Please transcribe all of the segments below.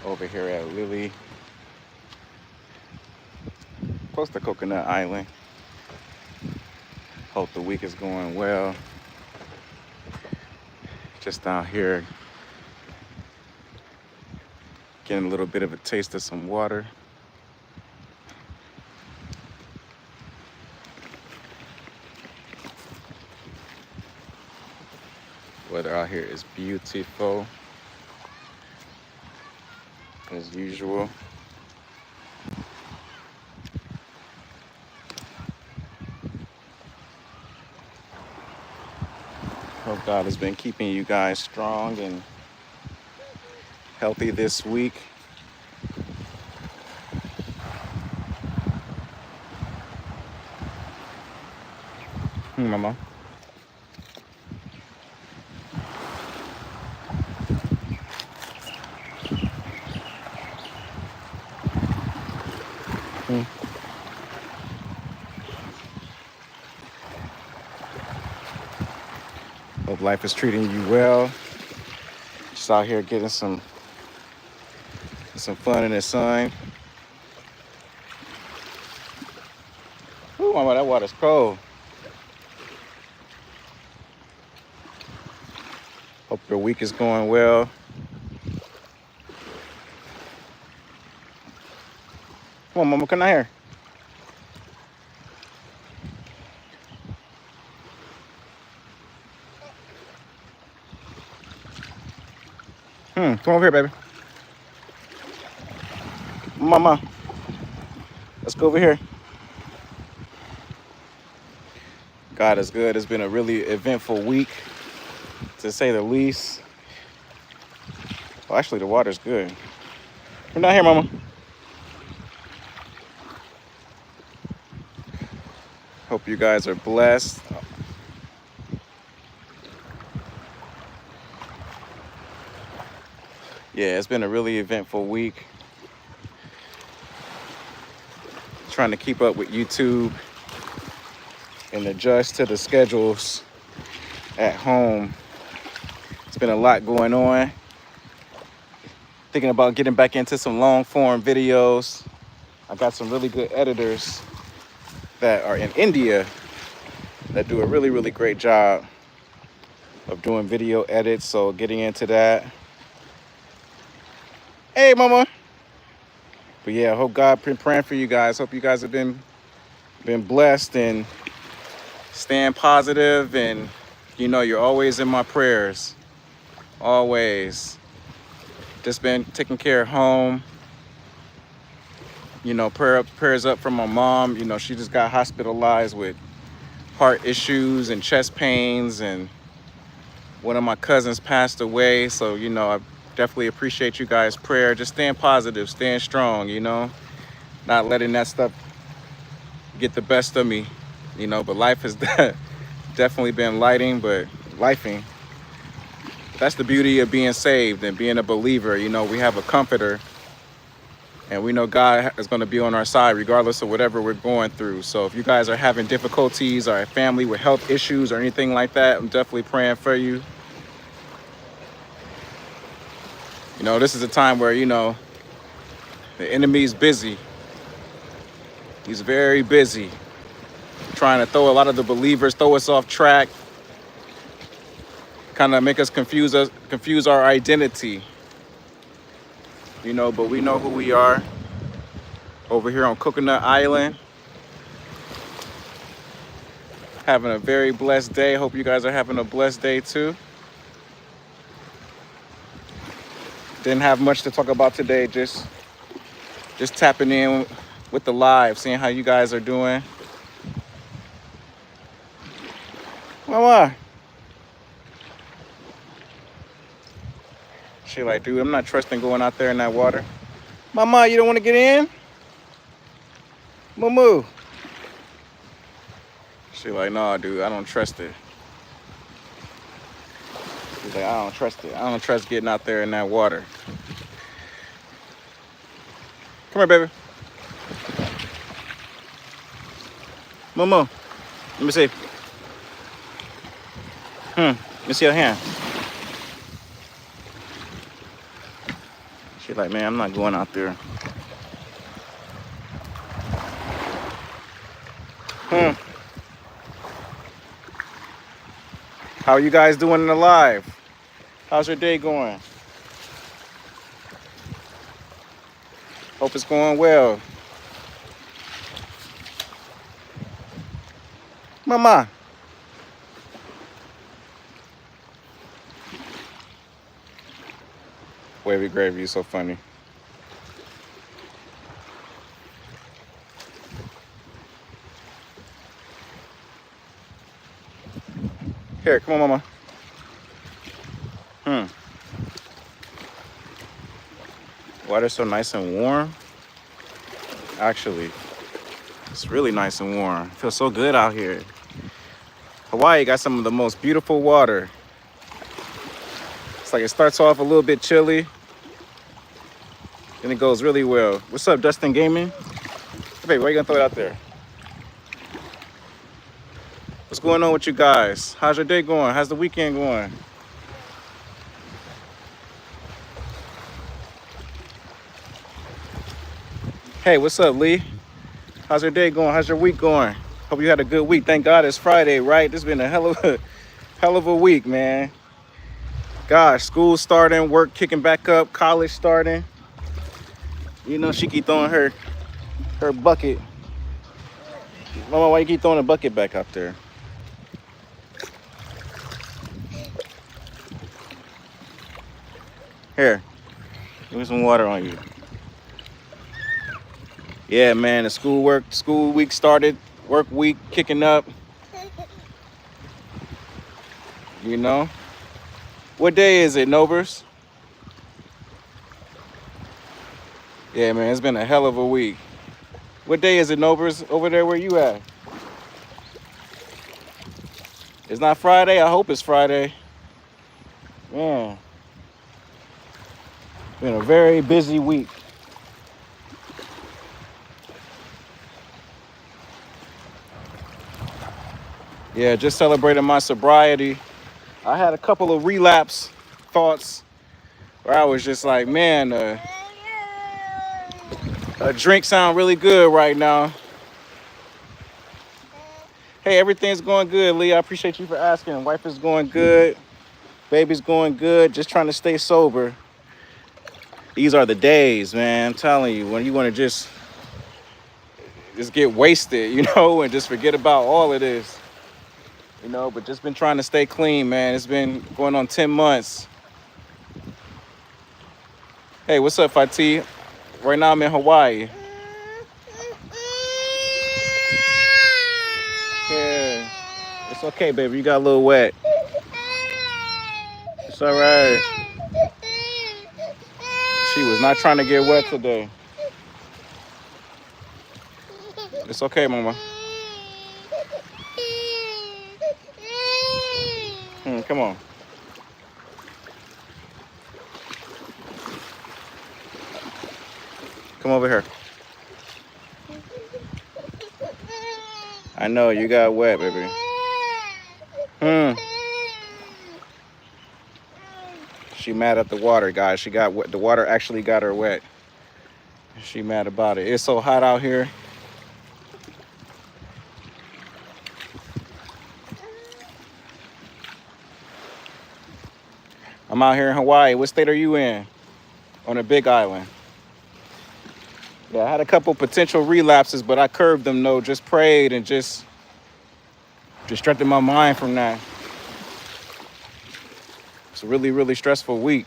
over here at Lily, close to Coconut Island. Hope the week is going well. Just down here getting a little bit of a taste of some water. Weather out here is beautiful as usual. Hope God has been keeping you guys strong and healthy this week. Mama. Hope life is treating you well. Just out here getting some fun in the sun. Ooh, mama, that water's cold. Hope your week is going well. Come on, mama, come down here. Come over here, baby. Mama, let's go over here. God is good. It's been a really eventful week, to say the least. Well, actually, the water's good. Come down here, mama. Hope you guys are blessed. Yeah, it's been a really eventful week. Trying to keep up with YouTube and adjust to the schedules at home. It's been a lot going on. Thinking about getting back into some long form videos. I got some really good editors that are in India that do a really, really great job of doing video edits. So getting into that. Hey, mama. But yeah, I hope God been praying for you guys. Hope you guys have been blessed and staying positive, and you know you're always in my prayers. Always. Just been taking care of home. You know, prayers up from my mom. You know, she just got hospitalized with heart issues and chest pains, and one of my cousins passed away. So, you know, I definitely appreciate you guys' prayer. Just staying positive, staying strong, you know, not letting that stuff get the best of me, you know. But life has definitely been lifing. That's the beauty of being saved and being a believer. You know, we have a comforter, and we know God is going to be on our side regardless of whatever we're going through. So if you guys are having difficulties, or a family with health issues or anything like that, I'm definitely praying for you. You know, this is a time where, you know, the enemy's busy. He's very busy trying to throw a lot of the believers, throw us off track, kind of make us confuse our identity. You know, but we know who we are over here on Coconut Island. Having a very blessed day. Hope you guys are having a blessed day too. Didn't have much to talk about today, just tapping in with the live, seeing how you guys are doing. Mama. She like, dude, I'm not trusting going out there in that water. Mama, you don't want to get in? Moo. She like, no, dude, I don't trust it. She's like, I don't trust it. I don't trust getting out there in that water. Come here, baby. Moo. Let me see. Let me see your hand. She like, man, I'm not going out there. How are you guys doing in the live? How's your day going? Hope it's going well. Mama. Wavy Gravy is so funny. Here, come on, Mama. Water's so nice and warm. Actually, it's really nice and warm. It feels so good out here. Hawaii got some of the most beautiful water. It's like it starts off a little bit chilly, then it goes really well. What's up, Dustin Gaming? Hey, baby, why you gonna throw it out there? What's going on with you guys? How's your day going? How's the weekend going? Hey, what's up, Lee? How's your day going? How's your week going? Hope you had a good week. Thank God it's Friday, right? This has been a hell of a week, man. Gosh, school starting, work kicking back up, college starting. You know, she keep throwing her bucket. Mama, why you keep throwing the bucket back up there? Here, give me some water on you. Yeah, man, the school week started, work week kicking up. You know? What day is it, Novers? Yeah, man, it's been a hell of a week. What day is it, Novers? Over there where you at? It's not Friday? I hope it's Friday. Man. Been a very busy week. Yeah, just celebrating my sobriety. I had a couple of relapse thoughts where I was just like, man, a drink sound really good right now. Hey, everything's going good, Lee. I appreciate you for asking. Wife is going good. Baby's going good. Just trying to stay sober. These are the days, man. I'm telling you, when you want to just get wasted, you know, and just forget about all of this. You know, but just been trying to stay clean, man. It's been going on 10 months. Hey, what's up, Fatih? Right now I'm in Hawaii. Yeah, it's okay, baby. You got a little wet. It's all right. She was not trying to get wet today. It's okay, Mama. Come on. Come over here. I know you got wet, baby. She mad at the water, guys. She got wet. The water actually got her wet. She mad about it. It's so hot out here. I'm out here in Hawaii. What state are you in? On a big island. Yeah, I had a couple potential relapses, but I curbed them, though. Just prayed and just distracted my mind from that. It's a really, really stressful week.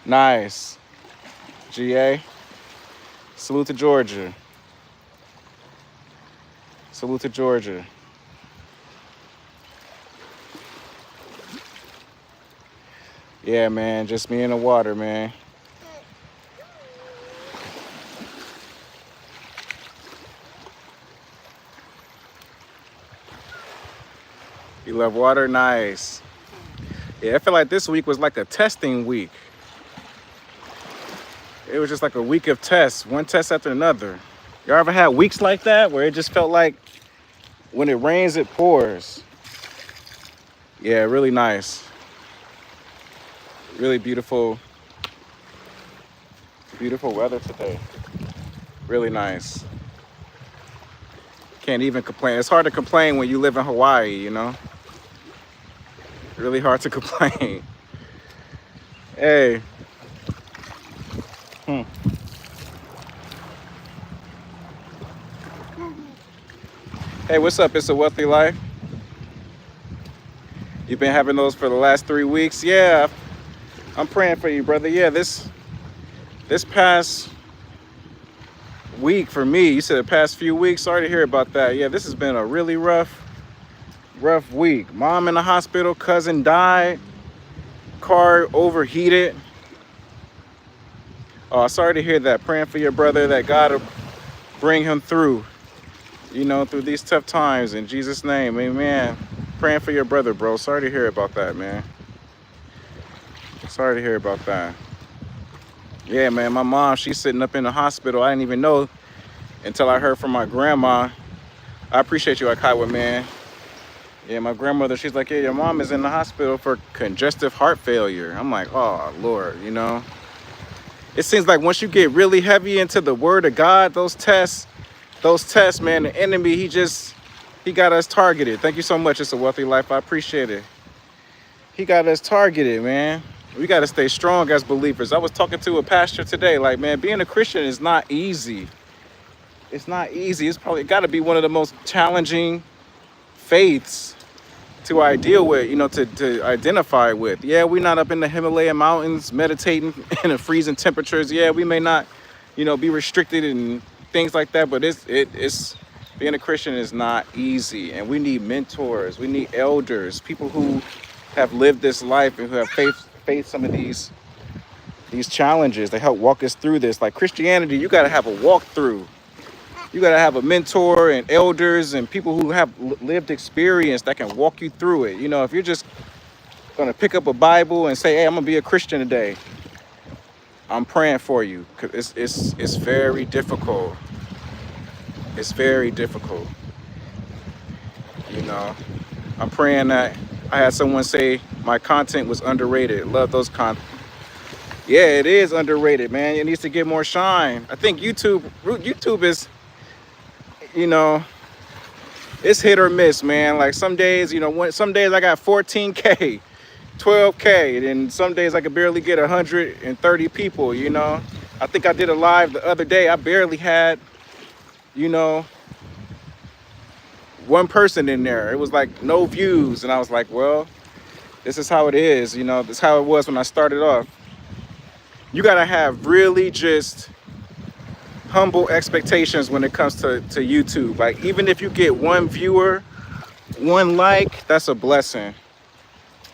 Nice. GA. Salute to Georgia. Salute to Georgia. Yeah, man, just me in the water, man. You love water? Nice. Yeah, I feel like this week was like a testing week. It was just like a week of tests, one test after another. Y'all ever had weeks like that where it just felt like when it rains, it pours? Yeah, really nice. Really beautiful Beautiful weather today. Really nice. Can't even complain. It's hard to complain when you live in Hawaii, you know? Really hard to complain. Hey. Hmm. Hey, what's up? It's a Wealthy Life. You've been having those for the last 3 weeks? Yeah, I'm praying for you, brother. Yeah, this past week for me, you said the past few weeks. Sorry to hear about that. Yeah, this has been a really rough week. Mom in the hospital, cousin died, car overheated. Oh, sorry to hear that. Praying for your brother that God will bring him through, you know, through these tough times. In Jesus' name, amen. Praying for your brother, bro. Sorry to hear about that, man. Sorry to hear about that. Yeah, man, my mom, she's sitting up in the hospital. I didn't even know until I heard from my grandma. I appreciate you, Akaiwa, man. Yeah, my grandmother, she's like, yeah, your mom is in the hospital for congestive heart failure. I'm like, oh, Lord, you know. It seems like once you get really heavy into the word of God, those tests, man, the enemy, he got us targeted. Thank you so much. It's a Wealthy Life. I appreciate it. He got us targeted, man. We got to stay strong as believers. I was talking to a pastor today, like, man, being a Christian is not easy. It's not easy. It's probably got to be one of the most challenging faiths to deal with, you know, to identify with. Yeah, we're not up in the Himalayan mountains meditating in the freezing temperatures. Yeah, we may not, you know, be restricted and things like that, but it's being a Christian is not easy, and we need mentors. We need elders, people who have lived this life and who have faced some of these challenges. They help walk us through this. Like Christianity, you got to have a walkthrough. You got to have a mentor and elders and people who have lived experience that can walk you through it. You know, if you're just going to pick up a Bible and say, hey, I'm going to be a Christian today, I'm praying for you, because it's very difficult. It's very difficult. You know, I'm praying that I had someone say my content was underrated. Love those content. Yeah, it is underrated, man. It needs to get more shine. I think YouTube is, you know, it's hit or miss, man. Like some days, you know, some days I got 14K, 12K, and some days I could barely get 130 people, you know. I think I did a live the other day. I barely had, you know, one person in there. It was like no views. And I was like, well, this is how it is, you know. This is how it was when I started off. You got to have really just humble expectations when it comes to YouTube. Like, even if you get one viewer, one like, that's a blessing.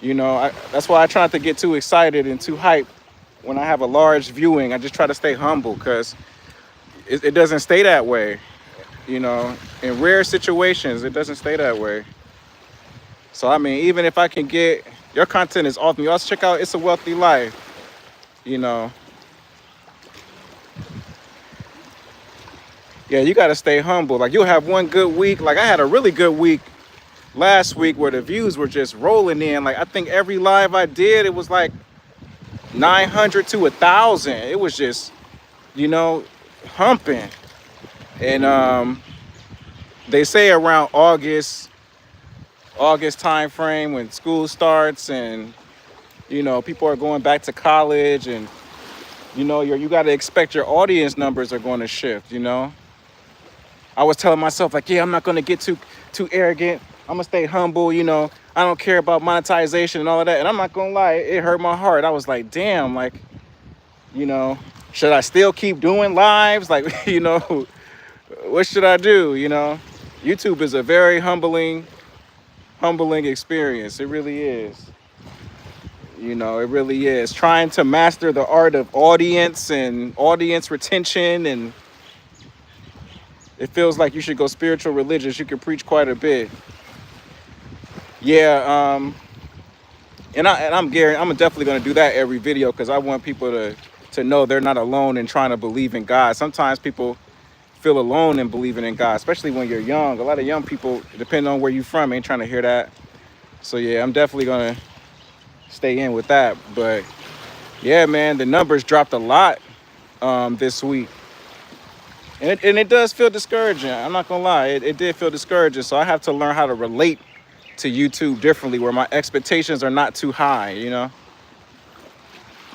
You know, that's why I try not to get too excited and too hyped when I have a large viewing. I just try to stay humble, because it doesn't stay that way. You know, in rare situations, it doesn't stay that way. So, I mean, even if I can get, your content is awesome. You also check out It's a Wealthy Life, you know. Yeah, you got to stay humble. Like, you'll have one good week. Like, I had a really good week last week where the views were just rolling in. Like, I think every live I did, it was like 900 to 1,000. It was just, you know, humping. And they say around August time frame, when school starts and, you know, people are going back to college, and, you know, you got to expect your audience numbers are going to shift, you know. I was telling myself, like, yeah, I'm not going to get too arrogant. I'm going to stay humble, you know. I don't care about monetization and all of that. And I'm not going to lie, it hurt my heart. I was like, damn, like, you know, should I still keep doing lives? Like, you know, what should I do, you know? YouTube is a very humbling experience. It really is. You know, it really is. Trying to master the art of audience and audience retention, and it feels like you should go spiritual religious. You can preach quite a bit. Yeah, I'm definitely going to do that every video, because I want people to know they're not alone in trying to believe in God. Sometimes people feel alone in believing in God, especially when you're young. A lot of young people, depending on where you're from, ain't trying to hear that. So yeah, I'm definitely going to stay in with that. But yeah, man, the numbers dropped a lot. this week. And it does feel discouraging. I'm not gonna lie, it did feel discouraging. So I have to learn how to relate to YouTube differently, where my expectations are not too high, you know?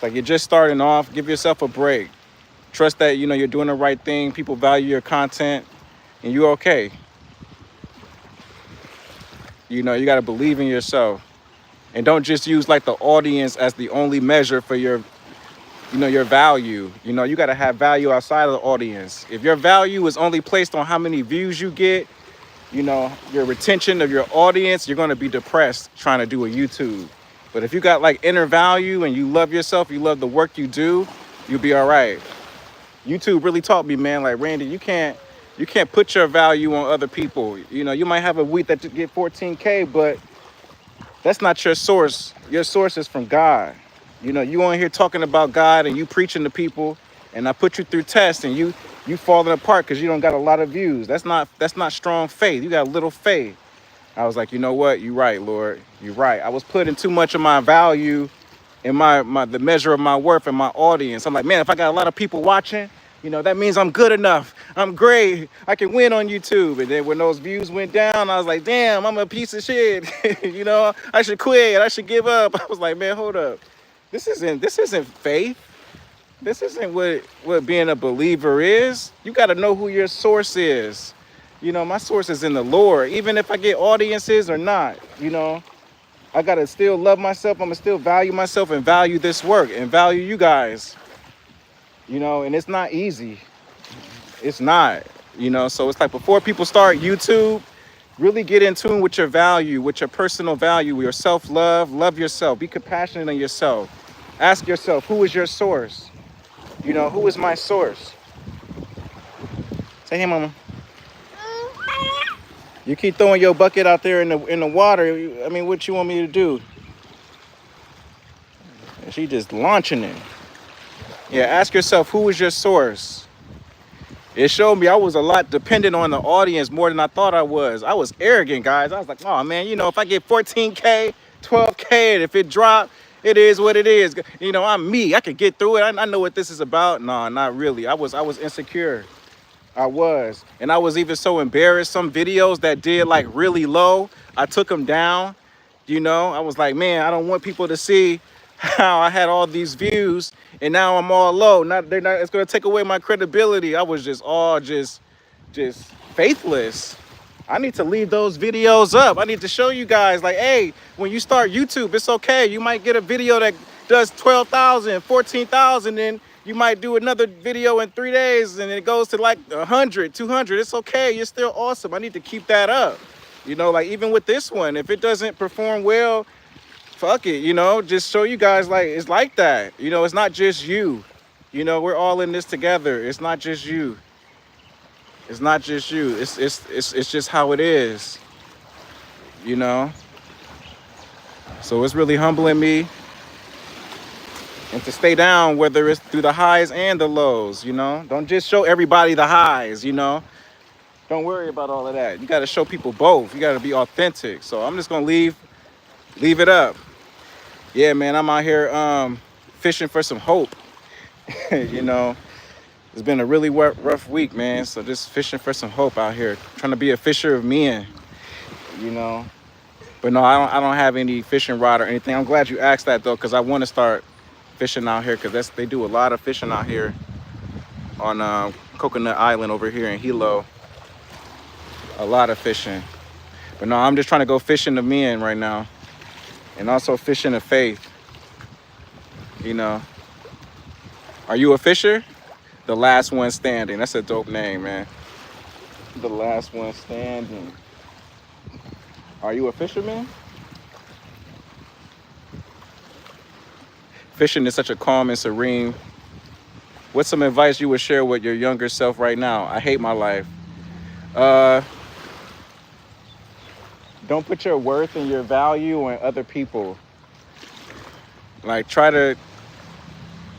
Like, you're just starting off, give yourself a break. Trust that, you know, you're doing the right thing, people value your content, and you're okay. You know, you gotta believe in yourself. And don't just use like the audience as the only measure for your, you know, your value. You know, you gotta have value outside of the audience. If your value is only placed on how many views you get, you know, your retention of your audience, you're gonna be depressed trying to do a YouTube. But if you got like inner value and you love yourself, you love the work you do, you'll be all right. YouTube really taught me, man, like, Randy, you can't put your value on other people. You know, you might have a week that you get 14K, but that's not your source. Your source is from God. You know, you on here talking about God and you preaching to people, and I put you through tests and you falling apart because you don't got a lot of views. That's not strong faith. You got little faith. I was like, you know what? You're right, Lord. You're right. I was putting too much of my value in the measure of my worth and my audience. I'm like, man, if I got a lot of people watching, you know, that means I'm good enough. I'm great. I can win on YouTube. And then when those views went down, I was like, damn, I'm a piece of shit. You know, I should quit. I should give up. I was like, man, hold up. This isn't faith. This isn't what being a believer is. You got to know who your source is. You know, my source is in the Lord. Even if I get audiences or not, you know, I got to still love myself. I'm going to still value myself and value this work and value you guys. You know, and it's not easy. It's not, you know. So it's like, before people start YouTube, really get in tune with your value, with your personal value, your self-love. Love yourself. Be compassionate on yourself. Ask yourself, who is your source? You know, who is my source? Say, hey, mama. You keep throwing your bucket out there in the water. I mean, what you want me to do? She just launching it. Yeah, ask yourself, who is your source? It showed me I was a lot dependent on the audience more than I thought I was. I was arrogant, guys. I was like, oh, man, you know, if I get 14K, 12K, and if it drop, it is what it is. You know, I'm me. I can get through it. I know what this is about. No, not really. I was insecure. I was. And I was even so embarrassed. Some videos that did like really low, I took them down. You know, I was like, man, I don't want people to see how I had all these views and now I'm all low. It's gonna take away my credibility. I was just faithless. I need to leave those videos up. I need to show you guys, like, hey, when you start YouTube, it's okay. You might get a video that does 12,000, 14,000, and you might do another video in 3 days and it goes to like 100, 200. It's okay. You're still awesome. I need to keep that up. You know, like, even with this one, if it doesn't perform well, fuck it, you know, just show you guys, like, it's like that. You know, it's not just you. You know, we're all in this together. It's not just you. It's not just you. It's just how it is. You know? So it's really humbling me. And to stay down, whether it's through the highs and the lows, you know? Don't just show everybody the highs, you know? Don't worry about all of that. You got to show people both. You got to be authentic. So I'm just going to leave it up. Yeah, man, I'm out here fishing for some hope. You know, it's been a really rough week, man. So just fishing for some hope out here, trying to be a fisher of men, you know. But no, I don't have any fishing rod or anything. I'm glad you asked that, though, because I want to start fishing out here, because they do a lot of fishing out here on Coconut Island over here in Hilo. A lot of fishing. But no, I'm just trying to go fishing the men right now. And also fishing of faith. You know. Are you a fisher? The Last One Standing. That's a dope name, man. The Last One Standing. Are you a fisherman? Fishing is such a calm and serene. What's some advice you would share with your younger self right now? I hate my life. Don't put your worth and your value on other people. Like, try to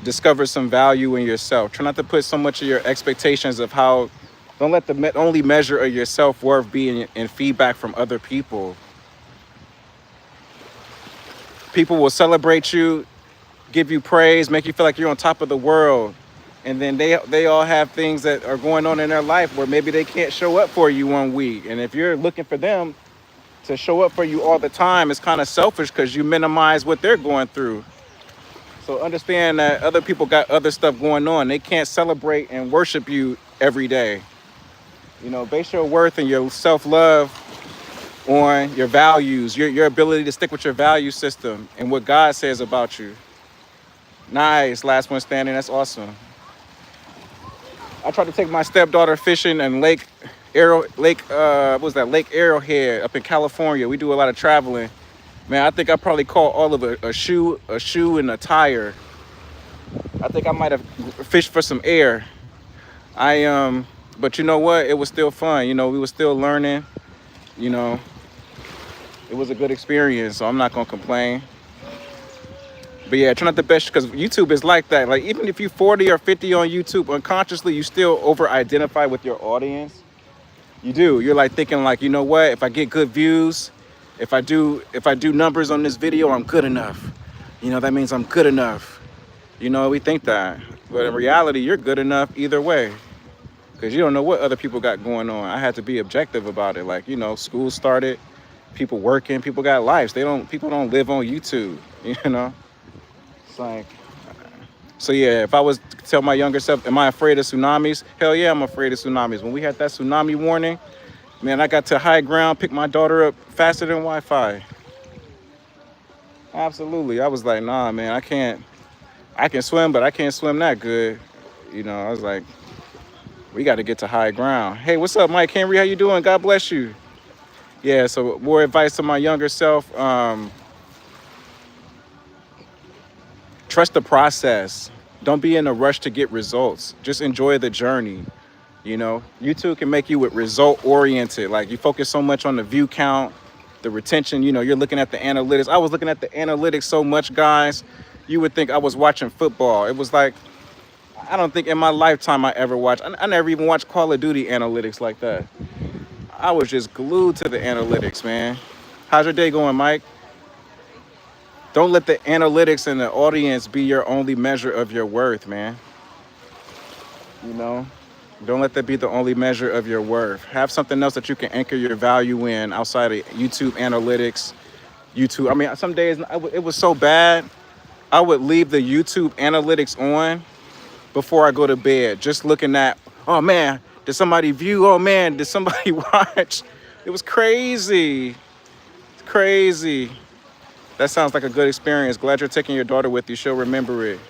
discover some value in yourself. Try not to put so much of your expectations of how, don't let the only measure of your self-worth be in feedback from other people. People will celebrate you, give you praise, make you feel like you're on top of the world. And then they all have things that are going on in their life where maybe they can't show up for you one week. And if you're looking for them to show up for you all the time, it's kind of selfish because you minimize what they're going through. So understand that other people got other stuff going on. They can't celebrate and worship you every day. You know, base your worth and your self-love on your values, your ability to stick with your value system and what God says about you. Nice, last one standing. That's awesome. I tried to take my stepdaughter fishing in Lake Arrowhead up in California. We do a lot of traveling. Man, I think I probably caught all of a shoe and a tire. I think I might have fished for some air. But you know what? It was still fun. You know, we were still learning. You know, it was a good experience, so I'm not gonna complain. But yeah, try not the best, because YouTube is like that. Like, even if you're 40 or 50 on YouTube, unconsciously you still over-identify with your audience. You do. You're like thinking like, you know what? If I get good views, if I do numbers on this video, I'm good enough. You know, that means I'm good enough. You know, we think that, but in reality, you're good enough either way, because you don't know what other people got going on. I had to be objective about it. Like, you know, school started, people working, people got lives. People don't live on YouTube. You know. Like, so yeah, if I was to tell my younger self, am I afraid of tsunamis? Hell yeah, I'm afraid of tsunamis. When we had that tsunami warning, man, I got to high ground, picked my daughter up faster than Wi-Fi. Absolutely. I was like, nah, man, I can swim, but I can't swim that good. You know, I was like, we got to get to high ground. Hey, what's up, Mike Henry? How you doing? God bless you. Yeah, so more advice to my younger self. Trust the process. Don't be in a rush to get results. Just enjoy the journey. You know, YouTube can make you with result oriented. Like, you focus so much on the view count, the retention. You know, you're looking at the analytics. I was looking at the analytics so much, guys. You would think I was watching football. It was like, I don't think in my lifetime I ever watched. I never even watched Call of Duty analytics like that. I was just glued to the analytics, man. How's your day going, Mike? Don't let the analytics and the audience be your only measure of your worth, man. You know, don't let that be the only measure of your worth. Have something else that you can anchor your value in outside of YouTube analytics. I mean, some days it was so bad, I would leave the YouTube analytics on before I go to bed, just looking at, oh man, did somebody view? Oh man, did somebody watch? It was crazy. It's crazy. That sounds like a good experience. Glad you're taking your daughter with you. She'll remember it.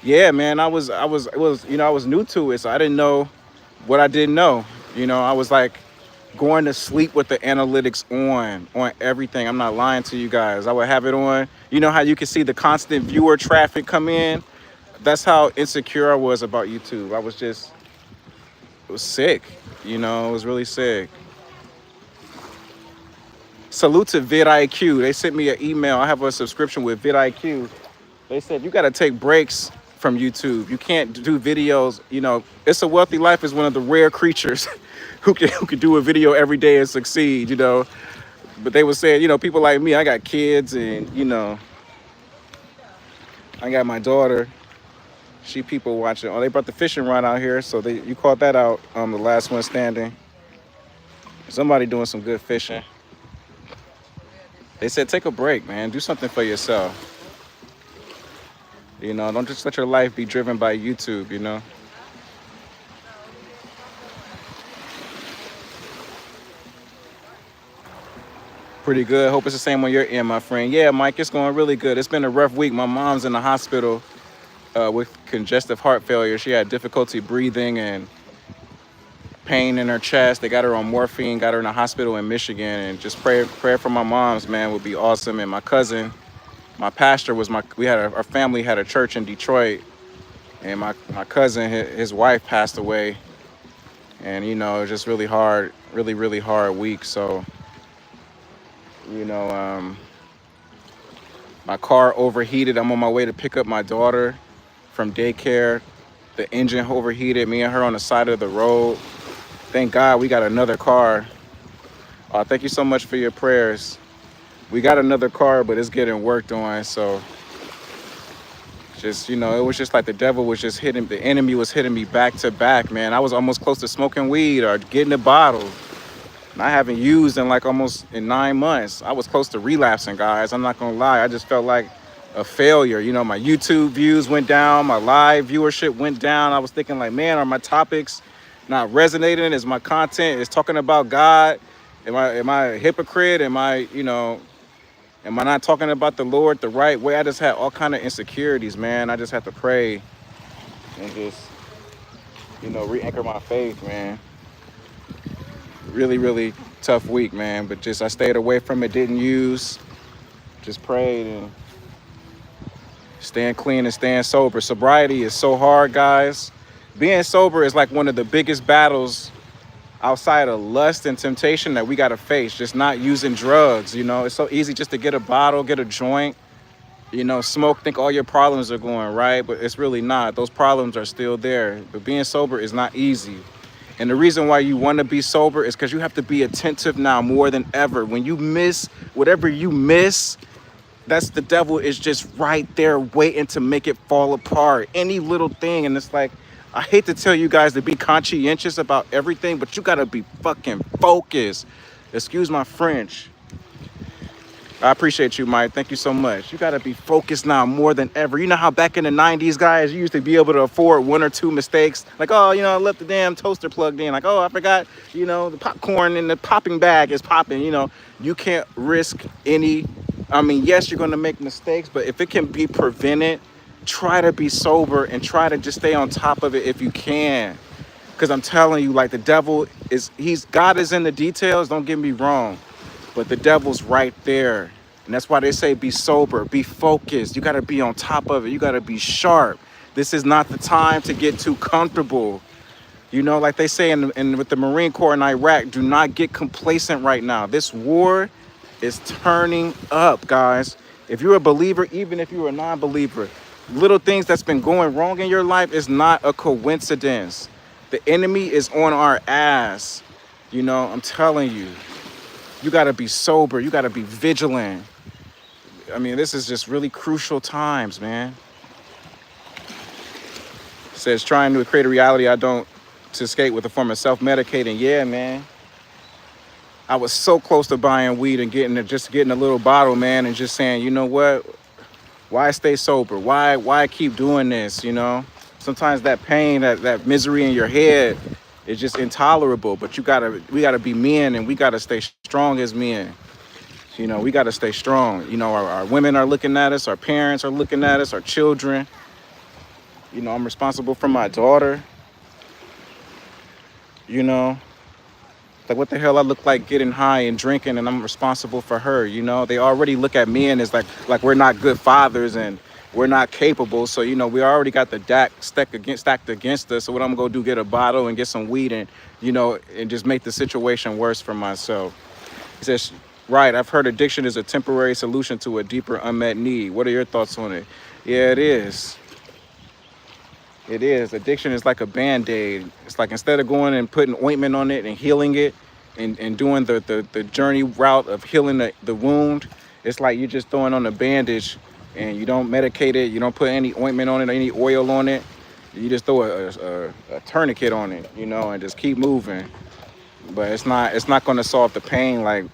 Yeah, man, I was new to it, so I didn't know what I didn't know. You know, I was like going to sleep with the analytics on everything. I'm not lying to you guys. I would have it on. You know how you can see the constant viewer traffic come in? That's how insecure I was about YouTube. It was sick. You know, it was really sick. Salute to vidIQ. They sent me an email. I have a subscription with vidIQ. They said you got to take breaks from YouTube. You can't do videos. You know, It's a Wealthy Life is one of the rare creatures who can do a video every day and succeed, you know. But they were saying, you know, people like me, I got kids and, you know, I got my daughter. She people watching. Oh, they brought the fishing rod out here. So you caught that out on the last one standing. Somebody doing some good fishing. They said, take a break, man. Do something for yourself. You know, don't just let your life be driven by YouTube, you know. Pretty good. Hope it's the same on your end, my friend. Yeah, Mike, it's going really good. It's been a rough week. My mom's in the hospital with congestive heart failure. She had difficulty breathing and pain in her chest. They got her on morphine, got her in a hospital in Michigan, and just prayer for my mom's, man, would be awesome. And my cousin, my pastor was our family had a church in Detroit, and my cousin, his wife passed away, and you know, it was just really hard, really hard week. So, you know, my car overheated. I'm on my way to pick up my daughter from daycare. The engine overheated, me and her on the side of the road. Thank God we got another car. Thank you so much for your prayers. We got another car, but it's getting worked on, so Just, you know, it was just like the devil was just hitting, the enemy was hitting me back to back, man. I was almost close to smoking weed or getting a bottle. And I haven't used in like almost in 9 months. I was close to relapsing, guys. I'm not gonna lie. I just felt like a failure. You know, my YouTube views went down, my live viewership went down. I was thinking like, man, are my topics not resonating? Is my content is talking about God? Am I a hypocrite? Am I, you know, am I not talking about the Lord the right way? I just had all kind of insecurities, man. I just had to pray and just, you know, re-anchor my faith, man. Really, really tough week, man. But just I stayed away from it, didn't use, just prayed and staying clean and staying sober. Sobriety is so hard, guys. Being sober is like one of the biggest battles outside of lust and temptation that we got to face. Just not using drugs, you know. It's so easy just to get a bottle, get a joint, you know, smoke, think all your problems are going right, but it's really not. Those problems are still there. But being sober is not easy. And the reason why you want to be sober is because you have to be attentive now more than ever. When you miss, whatever you miss, that's the devil is just right there waiting to make it fall apart. Any little thing. And it's like, I hate to tell you guys to be conscientious about everything, but you got to be fucking focused. Excuse my French. I appreciate you, Mike. Thank you so much. You got to be focused now more than ever. You know how back in the 90s, guys, you used to be able to afford 1 or 2 mistakes. Like, oh, you know, I left the damn toaster plugged in. Like, oh, I forgot, you know, the popcorn in the popping bag is popping. You know, you can't risk any. I mean, yes, you're going to make mistakes, but if it can be prevented, try to be sober and try to just stay on top of it if you can. Because I'm telling you, like, the devil is, God is in the details. Don't get me wrong. But the devil's right there. And that's why they say be sober, be focused. You got to be on top of it. You got to be sharp. This is not the time to get too comfortable. You know, like they say with the Marine Corps in Iraq, do not get complacent right now. This war is turning up, guys. If you're a believer, even if you're a non-believer, little things that's been going wrong in your life is not a coincidence. The enemy is on our ass. You know, I'm telling you. You got to be sober. You got to be vigilant. I mean, this is just really crucial times, man. It says trying to create a reality to escape with a form of self-medicating. Yeah, man. I was so close to buying weed and getting a little bottle, man, and just saying, you know what? Why stay sober? Why keep doing this, you know? Sometimes that pain, that misery in your head, it's just intolerable, but we gotta be men, and we gotta stay strong as men. You know, we gotta stay strong. You know, our women are looking at us, our parents are looking at us, our children. You know, I'm responsible for my daughter. You know, like what the hell I look like getting high and drinking, and I'm responsible for her. You know, they already look at men as like we're not good fathers and we're not capable. So, you know, we already got the deck stacked against us. So what I'm gonna do, get a bottle and get some weed and, you know, and just make the situation worse for myself. He says, right, I've heard addiction is a temporary solution to a deeper unmet need. What are your thoughts on it? Yeah, it is. It is. Addiction is like a Band-Aid. It's like instead of going and putting ointment on it and healing it and doing the journey route of healing the wound, it's like you're just throwing on a bandage and you don't medicate it. You don't put any ointment on it, any oil on it. You just throw a tourniquet on it, you know, and just keep moving. But it's not going to solve the pain. Like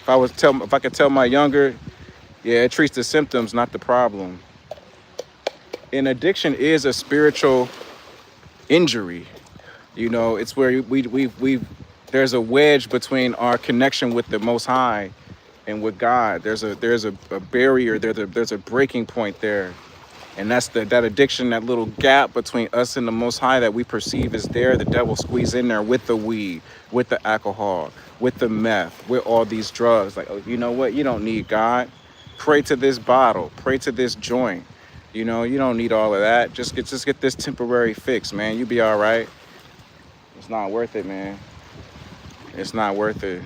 if I could tell my younger, yeah, it treats the symptoms, not the problem. And addiction is a spiritual injury. You know, it's where there's a wedge between our connection with the Most High and with God. There's a barrier, there's a breaking point there. And that's that addiction, that little gap between us and the Most High that we perceive is there. The devil squeezed in there with the weed, with the alcohol, with the meth, with all these drugs. Like, oh, you know what? You don't need God. Pray to this bottle. Pray to this joint. You know, you don't need all of that. Just get this temporary fix, man. You be all right. It's not worth it, man. It's not worth it.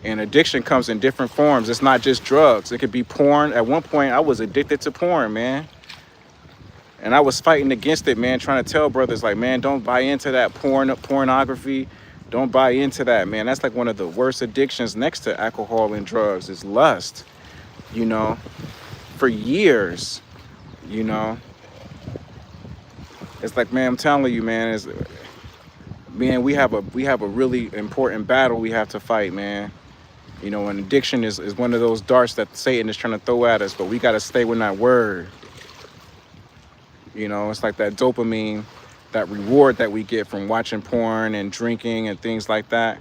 And addiction comes in different forms. It's not just drugs. It could be porn. At one point, I was addicted to porn, man. And I was fighting against it, man, trying to tell brothers, like, man, don't buy into that pornography. Don't buy into that, man. That's like one of the worst addictions next to alcohol and drugs is lust, you know. for years, you know. It's like, man, I'm telling you, man, man, we have a really important battle we have to fight, man. You know, and addiction is one of those darts that Satan is trying to throw at us, but we got to stay with that word. You know, it's like that dopamine, that reward that we get from watching porn and drinking and things like that.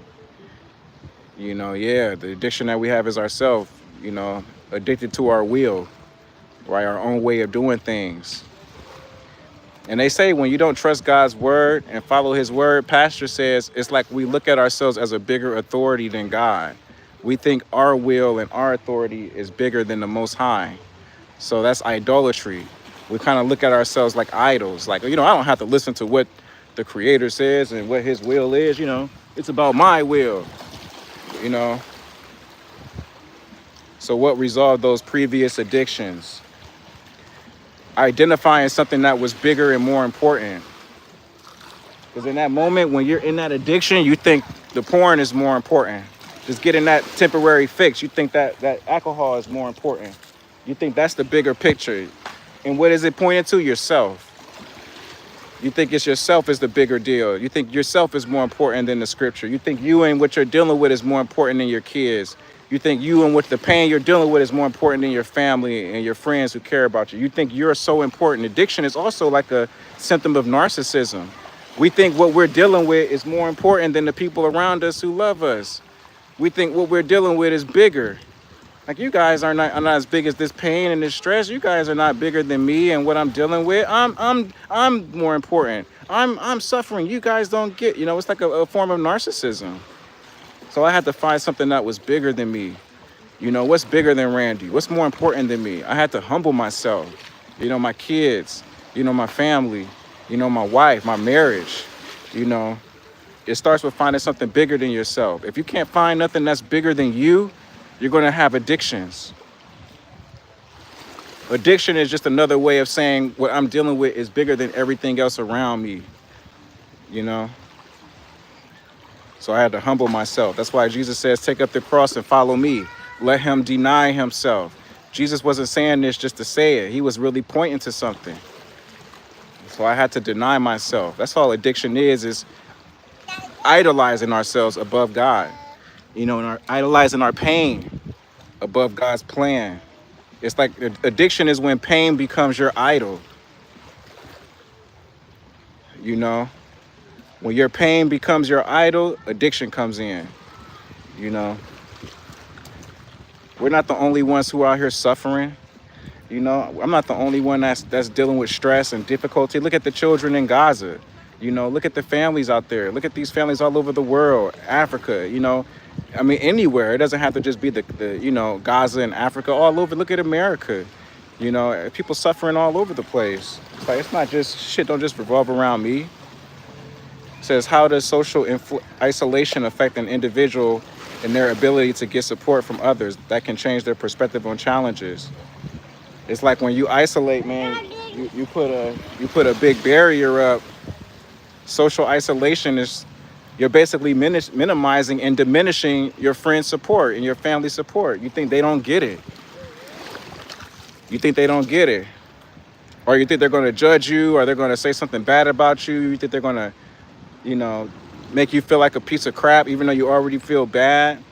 You know, yeah, the addiction that we have is ourselves, you know, addicted to our will, right? Our own way of doing things. And they say when you don't trust God's word and follow his word, Pastor says, it's like we look at ourselves as a bigger authority than God. We think our will and our authority is bigger than the Most High. So that's idolatry. We kind of look at ourselves like idols. Like, you know, I don't have to listen to what the Creator says and what his will is, you know. It's about my will, you know. So what resolved those previous addictions? Identifying something that was bigger and more important. Because in that moment, when you're in that addiction, you think the porn is more important. Just getting that temporary fix. You think that alcohol is more important. You think that's the bigger picture. And what is it pointing to? Yourself. You think it's yourself is the bigger deal. You think yourself is more important than the scripture. You think you and what you're dealing with is more important than your kids. You think you and what the pain you're dealing with is more important than your family and your friends who care about you. You think you're so important. Addiction is also like a symptom of narcissism. We think what we're dealing with is more important than the people around us who love us. We think what we're dealing with is bigger. Like, you guys are not as big as this pain and this stress. You guys are not bigger than me and what I'm dealing with. I'm more important. I'm suffering. You guys don't get, you know, it's like a form of narcissism. So I had to find something that was bigger than me. You know, what's bigger than Randy? What's more important than me? I had to humble myself. You know, my kids, you know, my family, you know, my wife, my marriage, you know. It starts with finding something bigger than yourself. If you can't find nothing that's bigger than you, you're going to have addictions. Addiction is just another way of saying what I'm dealing with is bigger than everything else around me, you know? So I had to humble myself. That's why Jesus says, take up the cross and follow me. Let him deny himself. Jesus wasn't saying this just to say it. He was really pointing to something. So I had to deny myself. That's all addiction is idolizing ourselves above God. You know, and idolizing our pain above God's plan. It's like addiction is when pain becomes your idol. You know, when your pain becomes your idol, addiction comes in. You know, we're not the only ones who are out here suffering. You know, I'm not the only one that's dealing with stress and difficulty. Look at the children in Gaza. You know, look at the families out there. Look at these families all over the world, Africa, you know. I mean, anywhere. It doesn't have to just be the you know, Gaza and Africa, all over. Look at America. You know, people suffering all over the place. It's like, it's not just, shit don't just revolve around me. It says, how does social isolation affect an individual and their ability to get support from others that can change their perspective on challenges? It's like when you isolate, man, you put a big barrier up. Social isolation is, you're basically minimizing and diminishing your friend's support and your family's support. You think they don't get it. You think they don't get it. Or you think they're going to judge you, or they're going to say something bad about you. You think they're going to, you know, make you feel like a piece of crap, even though you already feel bad.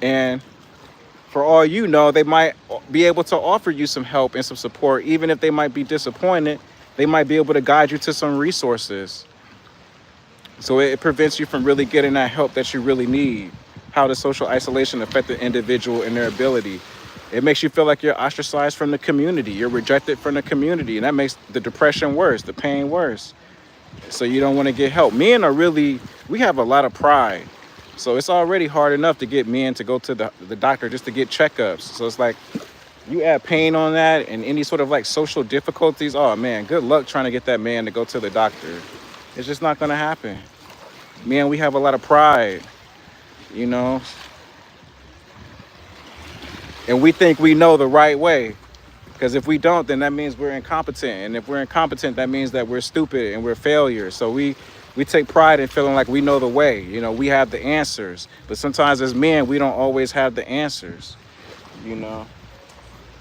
And for all you know, they might be able to offer you some help and some support. Even if they might be disappointed, they might be able to guide you to some resources. So it prevents you from really getting that help that you really need. How does social isolation affect the individual and their ability? It makes you feel like you're ostracized from the community. You're rejected from the community. And that makes the depression worse, the pain worse. So you don't want to get help. Men are really, we have a lot of pride. So it's already hard enough to get men to go to the doctor just to get checkups. So it's like, you add pain on that and any sort of like social difficulties. Oh man, good luck trying to get that man to go to the doctor. It's just not going to happen. Man, we have a lot of pride, you know. And we think we know the right way. Because if we don't, then that means we're incompetent. And if we're incompetent, that means that we're stupid and we're failures. So we take pride in feeling like we know the way. You know, we have the answers. But sometimes as men, we don't always have the answers. You know,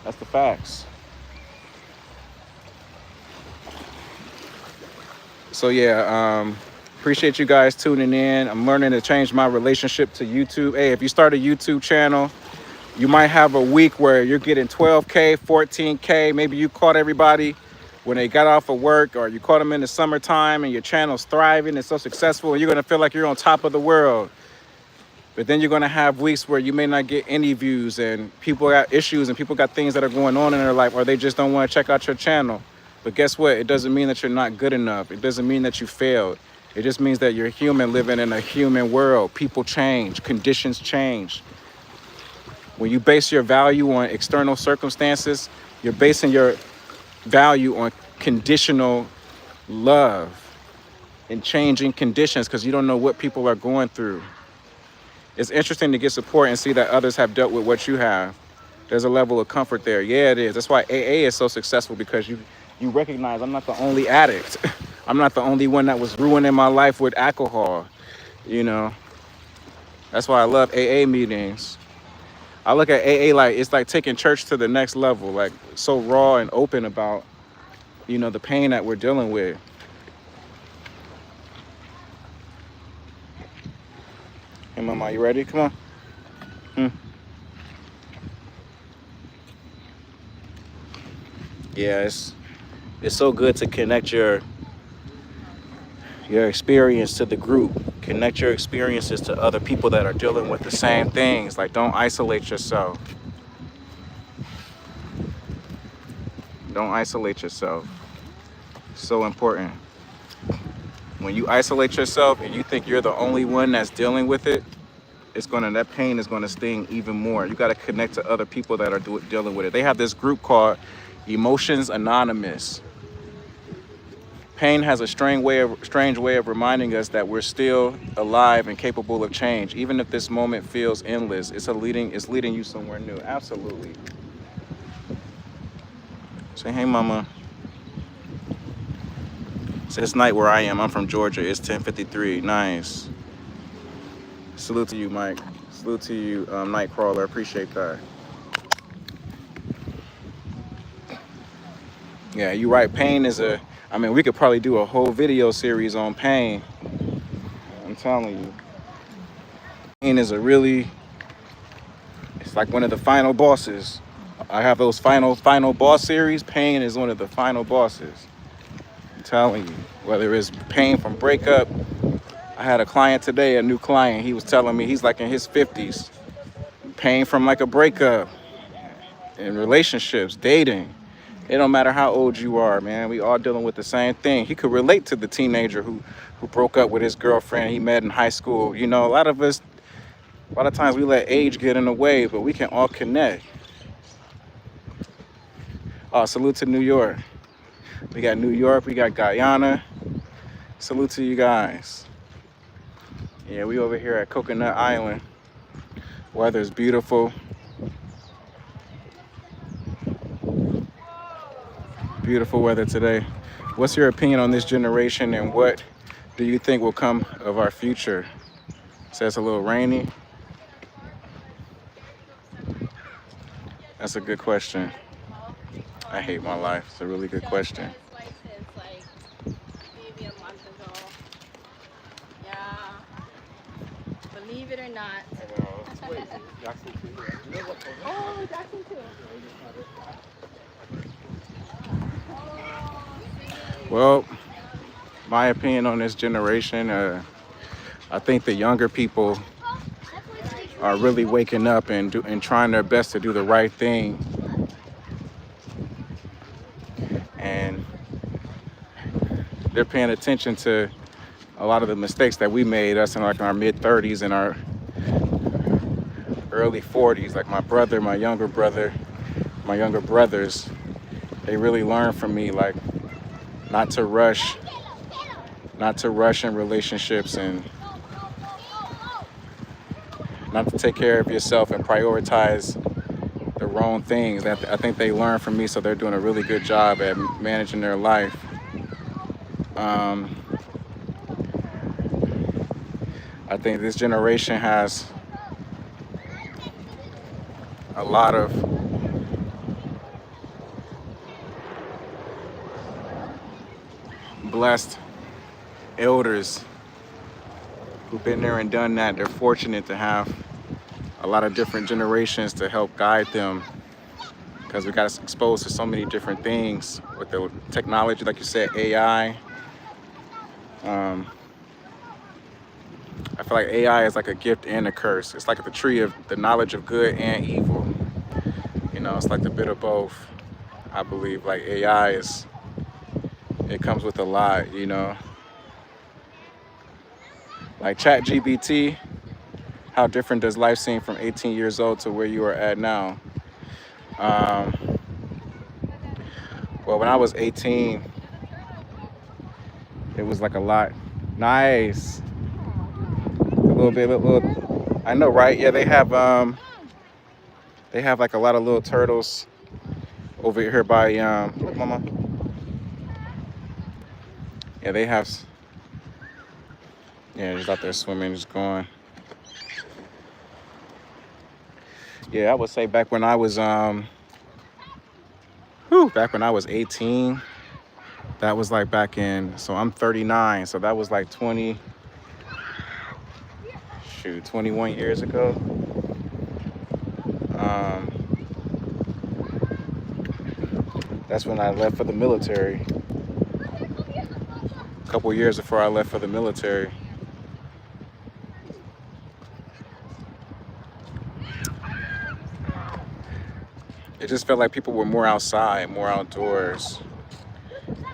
that's the facts. So yeah, appreciate you guys tuning in. I'm learning to change my relationship to YouTube. Hey, if you start a YouTube channel, you might have a week where you're getting 12K, 14K. Maybe you caught everybody when they got off of work, or you caught them in the summertime and your channel's thriving and so successful, and you're gonna feel like you're on top of the world. But then you're gonna have weeks where you may not get any views, and people got issues and people got things that are going on in their life, or they just don't wanna check out your channel. But guess what? It doesn't mean that you're not good enough. It doesn't mean that you failed. It just means that you're human living in a human world. People change, conditions change. When you base your value on external circumstances, you're basing your value on conditional love and changing conditions, because you don't know what people are going through. It's interesting to get support and see that others have dealt with what you have. There's a level of comfort there. Yeah, it is. That's why AA is so successful, because you recognize I'm not the only addict. I'm not the only one that was ruining my life with alcohol. You know, that's why I love AA meetings. I look at AA like it's like taking church to the next level, like so raw and open about, you know, the pain that we're dealing with. Hey, mama, you ready? Come on. Yeah, it's so good to connect your experience to the group. Connect your experiences to other people that are dealing with the same things. Like, don't isolate yourself. Don't isolate yourself. So important. When you isolate yourself and you think you're the only one that's dealing with it, that pain is gonna sting even more. You gotta connect to other people that are dealing with it. They have this group called Emotions Anonymous. Pain has a strange way of reminding us that we're still alive and capable of change. Even if this moment feels endless, it's leading you somewhere new. Absolutely. Say, hey, mama. So it's night where I am. I'm from Georgia. It's 10:53. Nice. Salute to you, Mike. Salute to you, Nightcrawler. Appreciate that. Yeah, you're right. Pain is I mean, we could probably do a whole video series on pain. I'm telling you. Pain is it's like one of the final bosses. I have those final boss series. Pain is one of the final bosses. I'm telling you. Whether it's pain from breakup. I had a client today, a new client. He was telling me he's like in his 50s. Pain from like a breakup. In relationships, dating. It don't matter how old you are, man. We all dealing with the same thing. He could relate to the teenager who broke up with his girlfriend he met in high school. You know, a lot of times we let age get in the way, but we can all connect. Salute to New York. We got New York, we got Guyana. Salute to you guys. Yeah, we over here at Coconut Island. Weather's beautiful. Beautiful weather today. What's your opinion on this generation, and what do you think will come of our future? So it's a little rainy. That's a good question. I hate my life. It's a really good question. Maybe a month ago. Yeah. Believe it or not. Oh, Jackson too. Well, my opinion on this generation, I think the younger people are really waking up and trying their best to do the right thing. And they're paying attention to a lot of the mistakes that we made, us in like our mid-30s and our early 40s. Like my brother, my younger brothers, they really learned from me, like not to rush in relationships, and not to take care of yourself and prioritize the wrong things. I think they learned from me, so they're doing a really good job at managing their life. I think this generation has a lot of blessed elders who've been there and done that. They're fortunate to have a lot of different generations to help guide them, because we got exposed to so many different things with the technology, like you said, AI. I feel like AI is like a gift and a curse. It's like the tree of the knowledge of good and evil. You know, it's like the bit of both. I believe like AI is, it comes with a lot, you know. Like ChatGPT, how different does life seem from 18 years old to where you are at now? Well, when I was 18, it was like a lot. Nice. A little bit, little. I know, right? Yeah, they have like a lot of little turtles over here by look, mama. Yeah, they have. Yeah, just out there swimming, just going. Yeah, I would say back when I was back when I was 18, that was like back in, so I'm 39, so that was like 21 years ago. That's when I left for the military. A couple years before I left for the military. It just felt like people were more outside, more outdoors,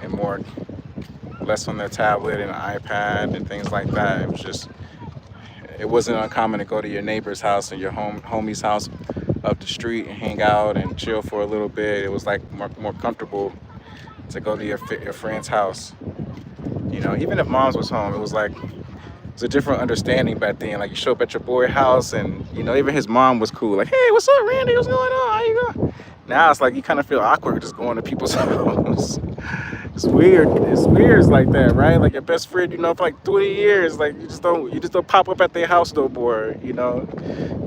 and more less on their tablet and iPad and things like that. It was just, it wasn't uncommon to go to your neighbor's house and your homie's house up the street and hang out and chill for a little bit. It was like more comfortable to go to your friend's house. You know, even if mom's was home, it was like, it's a different understanding back then. Like you show up at your boy's house and, you know, even his mom was cool. Like, hey, what's up, Randy? What's going on? How you going? Now it's like you kind of feel awkward just going to people's house. It's weird. It's weird like that, right? Like your best friend, you know, for like 20 years, like you just don't pop up at their house no more. You know,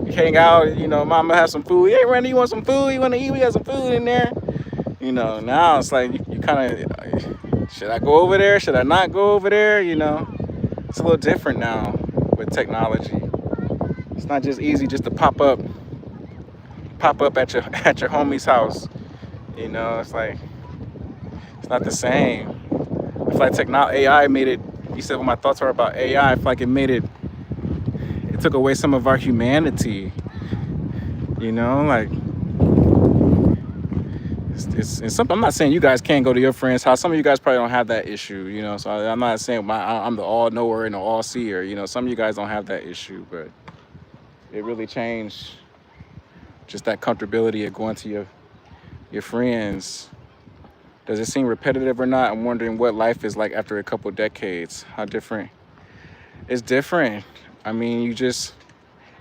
you hang out. You know, mama has some food. Hey, Randy, you want some food? You want to eat? We have some food in there. You know, now it's like you kind of, should I go over there? Should I not go over there? You know, it's a little different now with technology. It's not just easy just to pop up at your homie's house. You know, it's like, it's not the same. I feel like AI made it. You said what my thoughts are about AI. I feel like it took away some of our humanity. You know, like it's something. I'm not saying you guys can't go to your friend's house. Some of you guys probably don't have that issue. You know, so I'm not saying I'm the all knower and the all seer. You know, some of you guys don't have that issue, but it really changed just that comfortability of going to your friends. Does it seem repetitive or not? I'm wondering what life is like after a couple decades. How different? It's different. I mean, you just,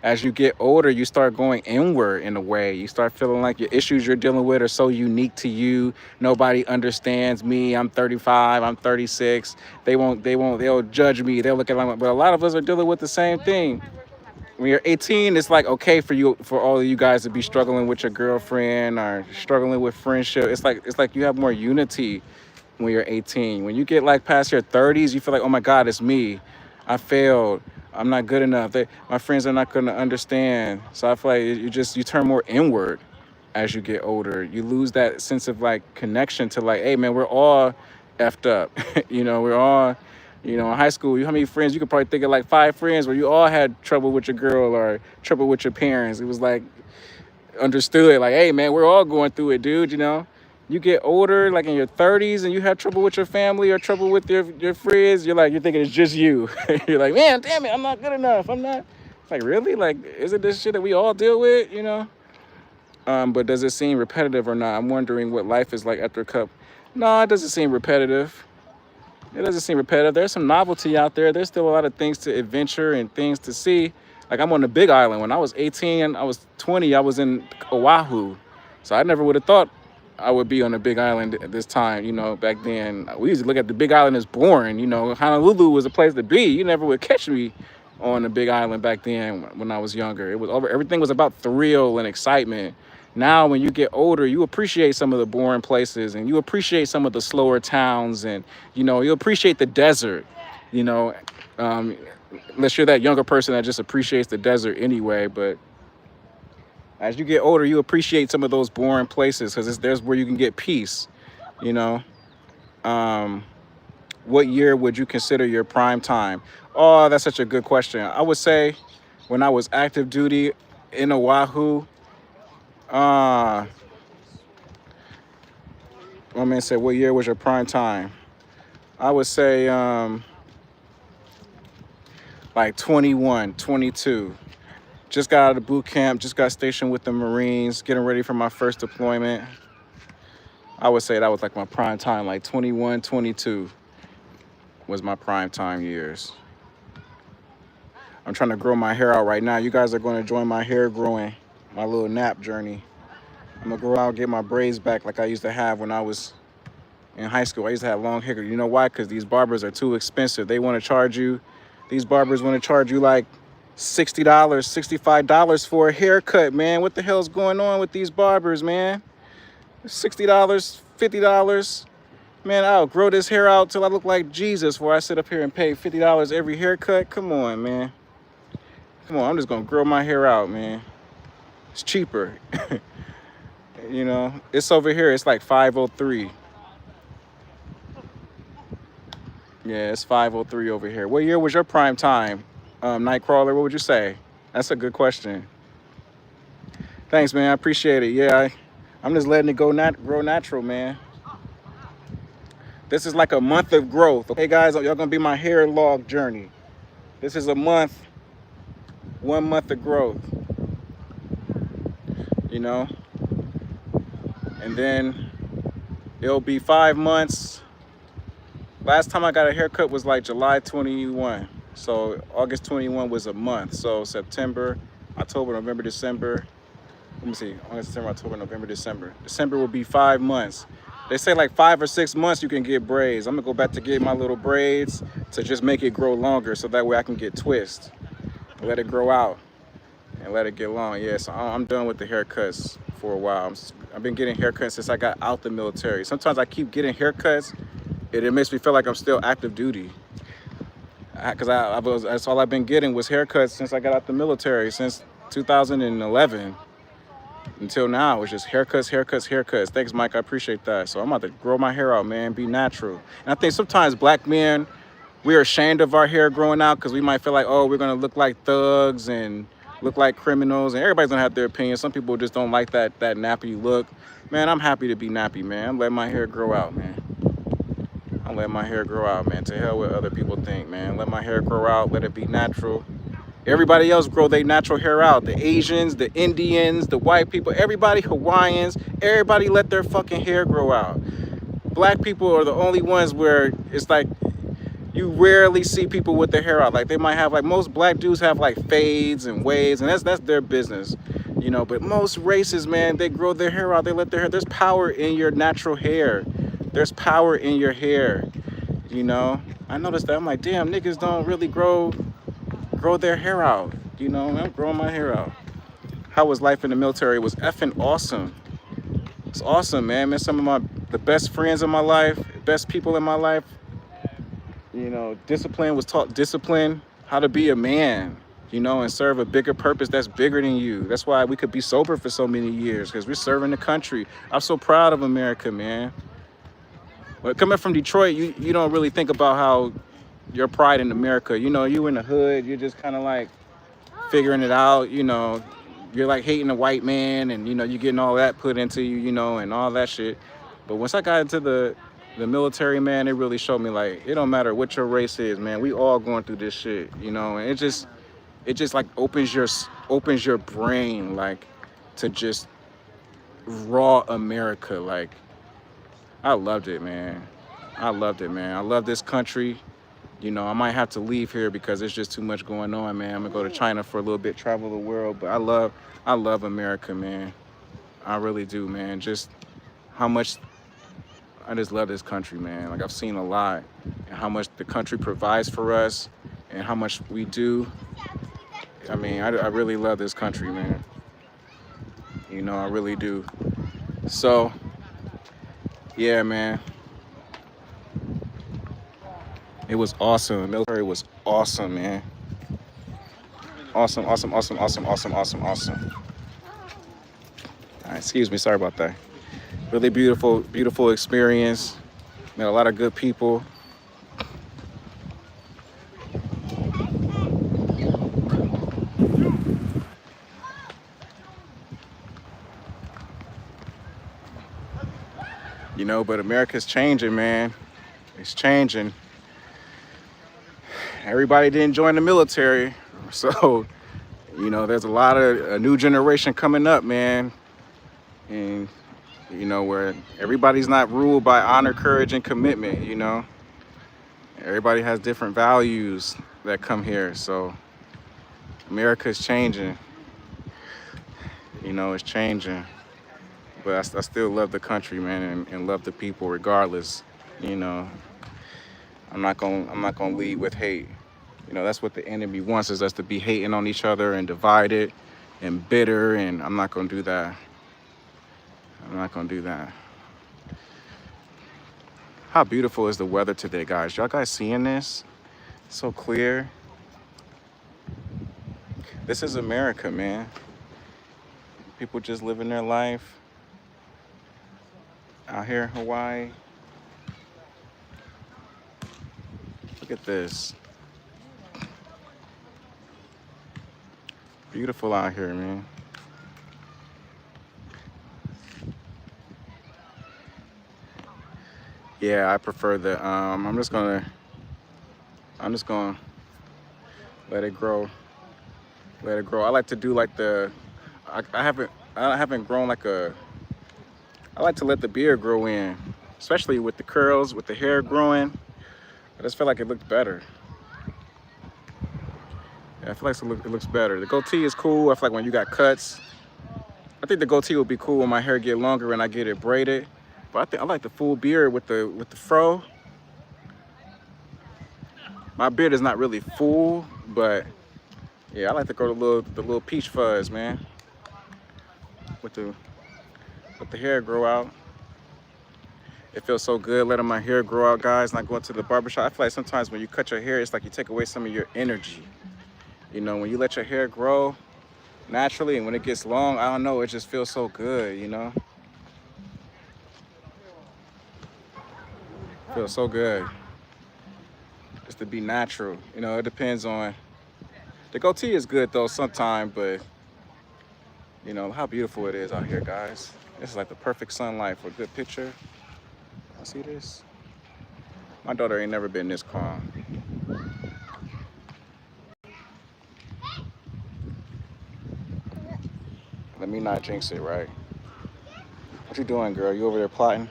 as you get older, you start going inward in a way. You start feeling like your issues you're dealing with are so unique to you. Nobody understands me. I'm 35, I'm 36. They'll judge me. They'll look at me. But a lot of us are dealing with the same thing. When you're 18, it's like okay for all of you guys to be struggling with your girlfriend or struggling with friendship. It's like you have more unity when you're 18. When you get like past your 30s, you feel like, oh my God, it's me. I failed. I'm not good enough. My friends are not going to understand. So I feel like you turn more inward as you get older. You lose that sense of like connection to like, hey man, we're all effed up. You know, we're all. You know, in high school, how many friends? You could probably think of like 5 friends where you all had trouble with your girl or trouble with your parents. It was like understood, like, hey man, we're all going through it, dude. You know, you get older, like in your 30s, and you have trouble with your family or trouble with your friends. You're thinking it's just you. You're like, man, damn it, I'm not good enough. I'm not. It's like, really? Like, isn't this shit that we all deal with? You know. But does it seem repetitive or not? I'm wondering what life is like after a cup. No, it doesn't seem repetitive. It doesn't seem repetitive. There's some novelty out there. There's still a lot of things to adventure and things to see. Like I'm on the Big Island. When I was 18, I was 20, I was in Oahu. So I never would have thought I would be on the Big Island at this time. You know, back then, we used to look at the Big Island as boring. You know, Honolulu was a place to be. You never would catch me on the Big Island back then when I was younger. It was everything was about thrill and excitement. Now, when you get older, you appreciate some of the boring places and you appreciate some of the slower towns and, you know, you appreciate the desert. You know, um, unless you're that younger person that just appreciates the desert anyway. But as you get older, you appreciate some of those boring places because there's where you can get peace. You know, um, what year would you consider your prime time? Oh, that's such a good question. I would say when I was active duty in Oahu. Uh, my man said, what year was your prime time? I would say like 21, 22. Just got out of boot camp, just got stationed with the Marines, getting ready for my first deployment. I would say that was like my prime time, like 21, 22 was my prime time years. I'm trying to grow my hair out right now. You guys are going to join my hair growing, my little nap journey. I'm going to grow out, get my braids back like I used to have when I was in high school. I used to have long hair. You know why? Because these barbers are too expensive. They want to charge you, these barbers want to charge you like $60, $65 for a haircut, man. What the hell's going on with these barbers, man? $60, $50. Man, I'll grow this hair out till I look like Jesus before I sit up here and pay $50 every haircut. Come on, man. Come on, I'm just gonna grow my hair out, man. It's cheaper. You know, it's over here, it's like 503. Yeah, it's 503 over here. What year was your prime time, Nightcrawler? What would you say? That's a good question. Thanks, man. I appreciate it. Yeah, I'm just letting it grow natural, man. This is like a month of growth. Okay, guys, y'all gonna be my hair log journey. This is a month, 1 month of growth. You know, and then it'll be 5 months. Last time I got a haircut was like July 21. So August 21 was a month. So September, October, November, December. Let me see. August, September, October, November, December. December will be 5 months. They say like 5 or 6 months you can get braids. I'm gonna go back to get my little braids to just make it grow longer so that way I can get twists. Let it grow out and let it get long. Yeah, so I'm done with the haircuts for a while. I've been getting haircuts since I got out the military. Sometimes I keep getting haircuts. It makes me feel like I'm still active duty. Because that's all I've been getting was haircuts since I got out the military, since 2011 until now. It's just haircuts, haircuts, haircuts. Thanks, Mike. I appreciate that. So I'm about to grow my hair out, man. Be natural. And I think sometimes black men, we're ashamed of our hair growing out because we might feel like, oh, we're going to look like thugs and look like criminals. And everybody's going to have their opinion. Some people just don't like that nappy look. Man, I'm happy to be nappy, man. I'm letting my hair grow out, man. I'm letting my hair grow out, man. To hell with other people think, man. Let my hair grow out. Let it be natural. Everybody else grow their natural hair out. The Asians, the Indians, the white people, everybody, Hawaiians, everybody let their fucking hair grow out. Black people are the only ones where it's like you rarely see people with their hair out. Like they might have, like most black dudes have like fades and waves, and that's their business, you know. But most races, man, they grow their hair out. They let their hair. There's power in your natural hair. There's power in your hair, you know. I noticed that. I'm like, damn, niggas don't really grow their hair out, you know. I'm growing my hair out. How was life in the military? It was effing awesome. It's awesome, man. Some of the best friends in my life, best people in my life. You know, discipline, was taught discipline, how to be a man, you know, and serve a bigger purpose that's bigger than you. That's why we could be sober for so many years, because we're serving the country. I'm so proud of America, man. But coming from Detroit, you don't really think about how your pride in America. You know, you in the hood, you're just kind of like figuring it out, you know. You're like hating the white man, and, you know, you're getting all that put into you, you know, and all that shit. But once I got into the military, man, it really showed me, like, it don't matter what your race is, man. We all going through this shit, you know. And it just like opens your brain, like, to just raw America. Like, I loved it, man. I loved it, man. I love this country. You know, I might have to leave here because there's just too much going on, man. I'm gonna go to China for a little bit, travel the world. But I love America, man. I really do, man. Just how much I just love this country, man. Like, I've seen a lot, and how much the country provides for us and how much we do. I mean, I really love this country, man. You know, I really do. So, yeah, man. It was awesome. The military was awesome, man. Awesome, awesome, awesome, awesome, awesome, awesome, awesome. All right, excuse me, sorry about that. Really beautiful, beautiful experience. Met a lot of good people. You know, but America's changing, man. It's changing. Everybody didn't join the military. So, you know, there's a lot of a new generation coming up, man. And, you know, where everybody's not ruled by honor, courage, and commitment, you know. Everybody has different values that come here. So, America's changing. You know, it's changing. But I still love the country, man, and love the people regardless. You know, I'm not gonna lead with hate. You know, that's what the enemy wants, is us to be hating on each other and divided and bitter, and I'm not gonna do that. I'm not gonna do that. How beautiful is the weather today, guys? Y'all guys seeing this? It's so clear. This is America, man. People just living their life out here in Hawaii. Look at this. Beautiful out here, man. Yeah, I prefer the I'm just gonna let it grow. Let it grow. I like to do like I haven't grown like I like to let the beard grow in, especially with the curls, with the hair growing. I just feel like it looked better. Yeah, I feel like it looks better. The goatee is cool. I feel like when you got cuts, I think the goatee will be cool when my hair get longer and I get it braided. But I think I like the full beard with the fro. My beard is not really full, but yeah, I like to grow the little peach fuzz, man. With the hair grow out. It feels so good letting my hair grow out, guys, not going to the barbershop. I feel like sometimes when you cut your hair, it's like you take away some of your energy. You know, when you let your hair grow naturally and when it gets long, I don't know, it just feels so good, you know? Feels so good. Just to be natural. You know, it depends on, the goatee is good though sometimes, but you know, how beautiful it is out here, guys. This is like the perfect sunlight for a good picture. I see this. My daughter ain't never been this calm. Let me not jinx it, right? What you doing, girl? You over there plotting?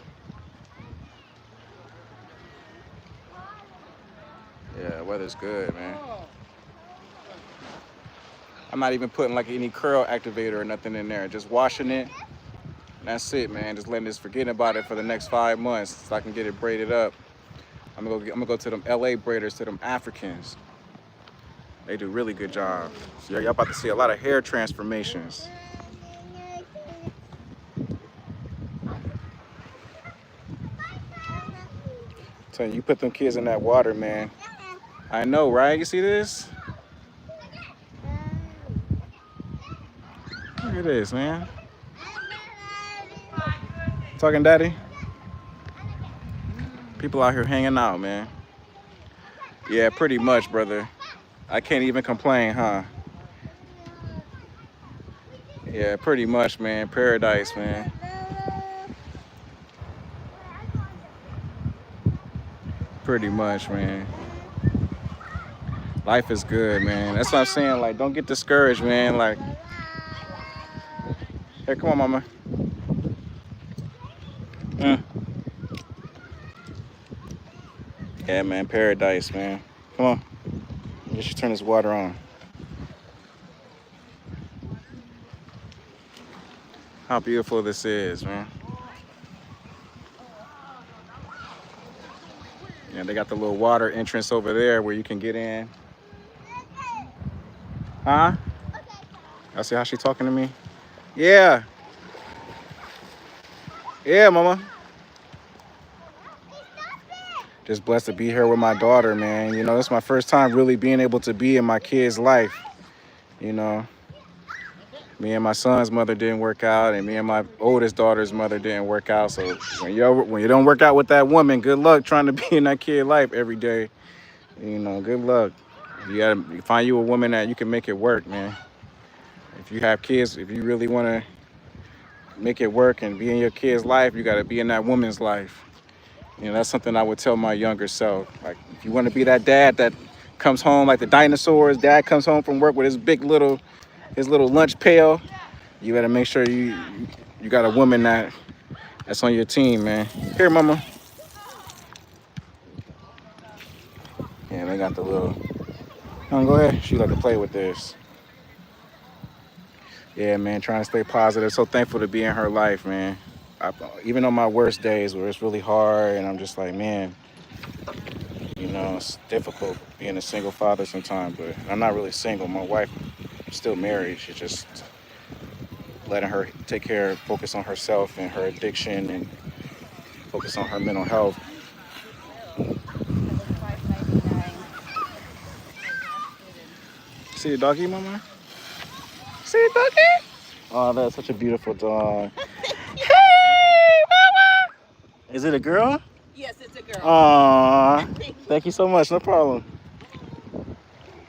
Yeah, weather's good, man. I'm not even putting like any curl activator or nothing in there. Just washing it. And that's it, man. Just letting this, forgetting about it for the next 5 months so I can get it braided up. I'm gonna go to them LA braiders, to them Africans. They do really good job. So y'all about to see a lot of hair transformations. Tell you put them kids in that water, man. I know, right? You see this? Look at this, man. Talking daddy? People out here hanging out, man. Yeah, pretty much, brother. I can't even complain, huh? Yeah, pretty much, man. Paradise, man. Pretty much, man. Life is good, man. That's what I'm saying. Like, don't get discouraged, man. Like, here, come on, mama. Yeah, man, paradise, man. Come on. You should turn this water on. How beautiful this is, man. Yeah, they got the little water entrance over there where you can get in. Huh? I see how she talking to me? Yeah. Yeah, mama. just blessed to be here with my daughter, man. You know, it's my first time really being able to be in my kid's life. You know, me and my son's mother didn't work out, and me and my oldest daughter's mother didn't work out. So when you don't work out with that woman, good luck trying to be in that kid's life every day. You know, good luck. You gotta find you a woman that you can make it work, man. If you have kids, if you really want to make it work and be in your kid's life, you got to be in that woman's life. You know, that's something I would tell my younger self. Like, if you want to be that dad that comes home like the dinosaurs, dad comes home from work with his little lunch pail, you better make sure you got a woman that's on your team, man. Here, mama. Yeah, they got the little. Go ahead. She like to play with this. Yeah, man, trying to stay positive. So thankful to be in her life, man. Even on my worst days where it's really hard and I'm just like, man, you know, it's difficult being a single father sometimes, but I'm not really single. My wife is still married. She's just letting her take care, focus on herself and her addiction and focus on her mental health. See the doggy, mama? See the doggy? Oh, that's such a beautiful dog. Hey, mama! Is it a girl? Yes, it's a girl. Aww. Thank you so much. No problem.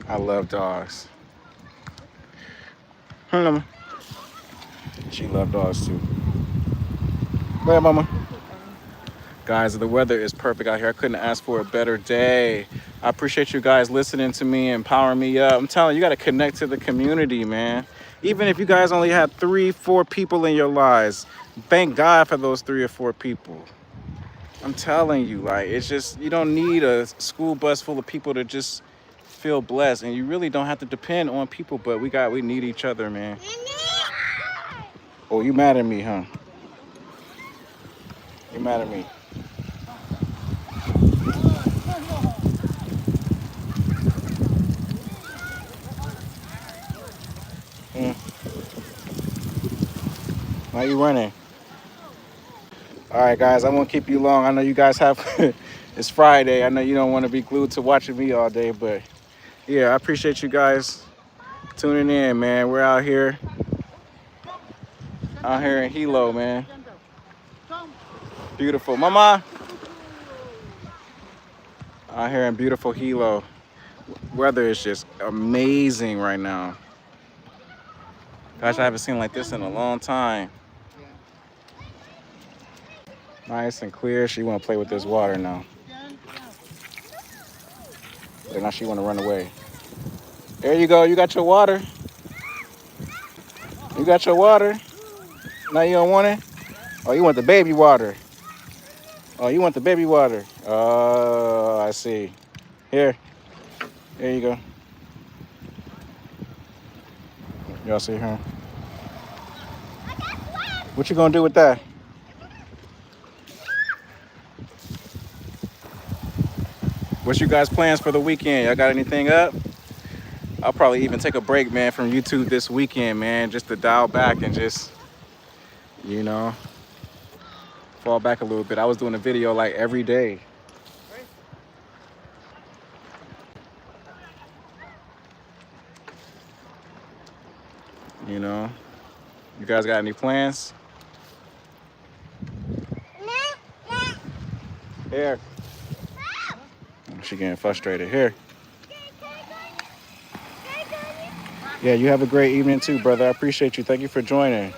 I love dogs. Mama. She loves dogs too. Go ahead, mama. Guys, the weather is perfect out here. I couldn't ask for a better day. I appreciate you guys listening to me, empowering me up. I'm telling you, you got to connect to the community, man. Even if you guys only have 3-4 people in your lives, thank God for those 3 or 4 people. I'm telling you, like, it's just, you don't need a school bus full of people to just feel blessed. And you really don't have to depend on people, but we need each other, man. Oh, you mad at me, huh? You mad at me? Why are you running? All right, guys, I won't keep you long. I know you guys have, it's Friday. I know you don't want to be glued to watching me all day, but yeah, I appreciate you guys tuning in, man. We're out here in Hilo, man. Beautiful. Mama. Out here in beautiful Hilo. Weather is just amazing right now. Gosh, I haven't seen like this in a long time. Nice and clear. She want to play with this water now. But now she want to run away. There you go. You got your water. You got your water. Now you don't want it? Oh, you want the baby water. Oh, you want the baby water. Oh, I see. Here. There you go. Y'all see her? What you gonna do with that? What's you guys' plans for the weekend? Y'all got anything up? I'll probably even take a break, man, from YouTube this weekend, man, just to dial back and just, you know, fall back a little bit. I was doing a video like every day. You know, you guys got any plans? Here. She getting frustrated. Here. Yeah, you have a great evening too, brother. I appreciate you. Thank you for joining.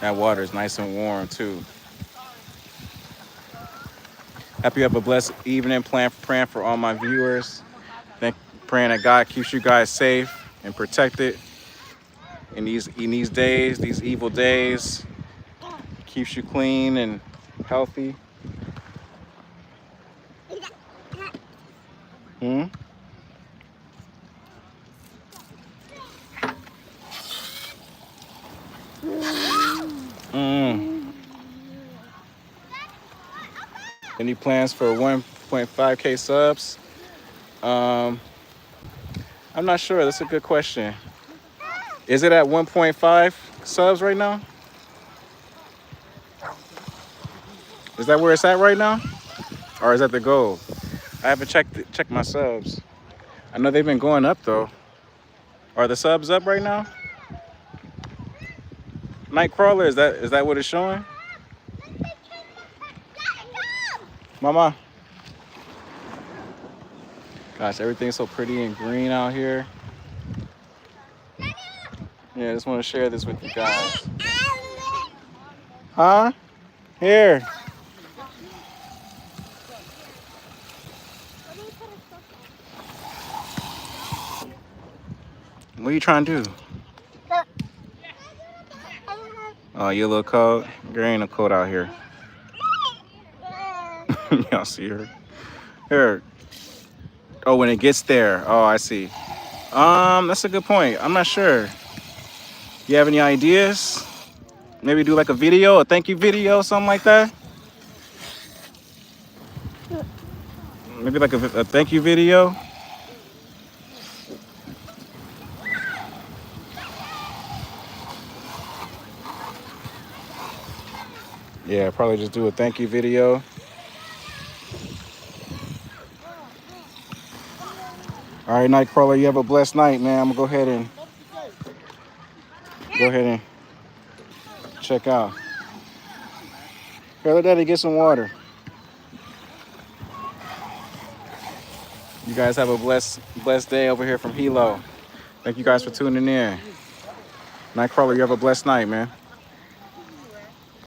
That water is nice and warm too. Hope you have a blessed evening. Praying for all my viewers. Praying that God keeps you guys safe and protected in these days, these evil days. Keeps you clean and healthy. Any plans for 1.5K subs? I'm not sure. That's a good question. Is it at 1.5? subs right now? Is that where it's at right now? Or is that the goal? I haven't checked my subs. I know they've been going up though. Are the subs up right now? Nightcrawler, is that what it's showing? Mama. Gosh, everything's so pretty and green out here. Yeah, I just want to share this with you guys. Huh? Here. What are you trying to do? Oh, you a little cold? There ain't no cold out here. Y'all see her? Here. Oh, when it gets there. Oh, I see. That's a good point. I'm not sure. You have any ideas? Maybe do like a video, a thank you video, something like that? Maybe like a thank you video? Yeah, probably just do a thank you video. All right, Nightcrawler, you have a blessed night, man. I'm gonna go ahead and check out. Here, let Daddy get some water. You guys have a blessed day over here from Hilo. Thank you guys for tuning in. Nightcrawler, you have a blessed night, man.